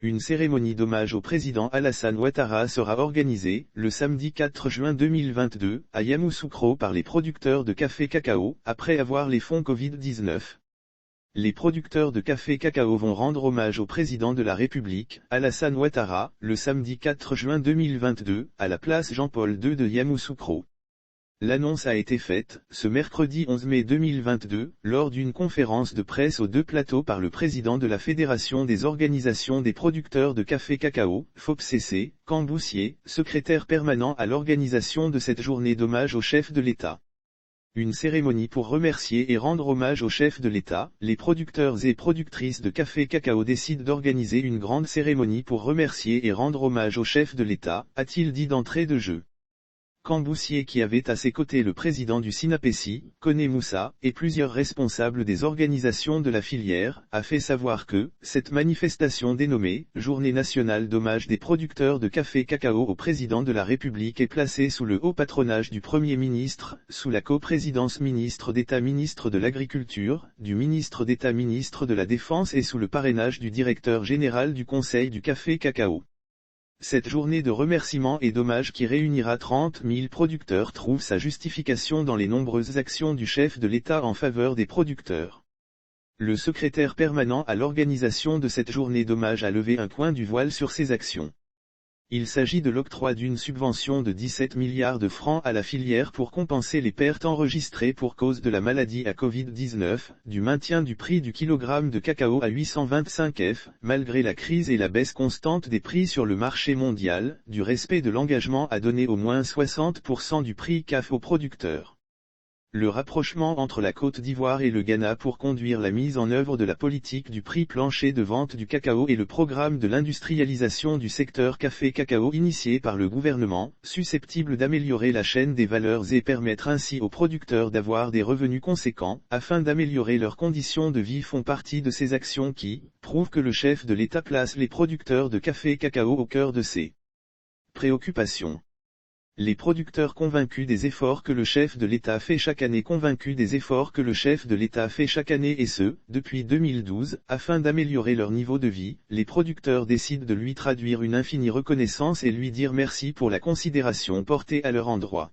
Une cérémonie d'hommage au président Alassane Ouattara sera organisée, le samedi 4 juin 2022, à Yamoussoukro par les producteurs de café cacao, après avoir les fonds Covid-19. Les producteurs de café cacao vont rendre hommage au président de la République, Alassane Ouattara, le samedi 4 juin 2022, à la place Jean-Paul II de Yamoussoukro. L'annonce a été faite, ce mercredi 11 mai 2022, lors d'une conférence de presse aux deux plateaux par le président de la Fédération des organisations des producteurs de café cacao, FOPCC, Camboussier, secrétaire permanent à l'organisation de cette journée d'hommage au chef de l'État. Une cérémonie pour remercier et rendre hommage au chef de l'État, les producteurs et productrices de café cacao décident d'organiser une grande cérémonie pour remercier et rendre hommage au chef de l'État, a-t-il dit d'entrée de jeu. Camboussier, qui avait à ses côtés le président du SINAPESI, Koné Moussa, et plusieurs responsables des organisations de la filière, a fait savoir que, cette manifestation dénommée « Journée nationale d'hommage des producteurs de café cacao au président de la République » est placée sous le haut patronage du Premier ministre, sous la coprésidence ministre d'État ministre de l'Agriculture, du ministre d'État ministre de la Défense et sous le parrainage du directeur général du Conseil du café cacao. Cette journée de remerciements et d'hommage qui réunira 30 000 producteurs trouve sa justification dans les nombreuses actions du chef de l'État en faveur des producteurs. Le secrétaire permanent à l'organisation de cette journée d'hommage a levé un coin du voile sur ces actions. Il s'agit de l'octroi d'une subvention de 17 milliards de francs à la filière pour compenser les pertes enregistrées pour cause de la maladie à Covid-19, du maintien du prix du kilogramme de cacao à 825 F, malgré la crise et la baisse constante des prix sur le marché mondial, du respect de l'engagement à donner au moins 60% du prix CAF aux producteurs. Le rapprochement entre la Côte d'Ivoire et le Ghana pour conduire la mise en œuvre de la politique du prix plancher de vente du cacao et le programme de l'industrialisation du secteur café-cacao initié par le gouvernement, susceptible d'améliorer la chaîne des valeurs et permettre ainsi aux producteurs d'avoir des revenus conséquents, afin d'améliorer leurs conditions de vie font partie de ces actions qui, prouvent que le chef de l'État place les producteurs de café-cacao au cœur de ses préoccupations. Les producteurs convaincus des efforts que le chef de l'État fait chaque année et ce, depuis 2012, afin d'améliorer leur niveau de vie, les producteurs décident de lui traduire une infinie reconnaissance et lui dire merci pour la considération portée à leur endroit.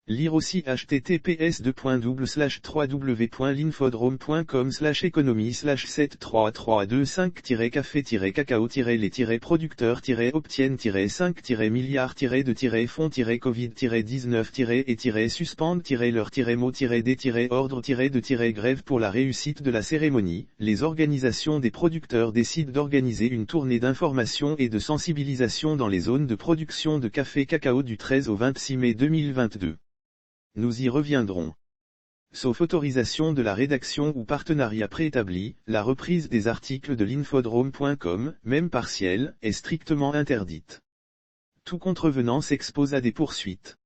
Lire aussi https://www.linfodrome.com/économie/7.3.2/5-café-cacao-les-producteurs-obtiennent-5-milliards-de-de-grève pour la réussite de la cérémonie. Les organisations des producteurs décident d'organiser une tournée d'information et de sensibilisation dans les zones de production de café-cacao du 13 au 26 mai 2022. Nous y reviendrons. Sauf autorisation de la rédaction ou partenariat préétabli, la reprise des articles de linfodrome.com, même partielle, est strictement interdite. Tout contrevenant s'expose à des poursuites.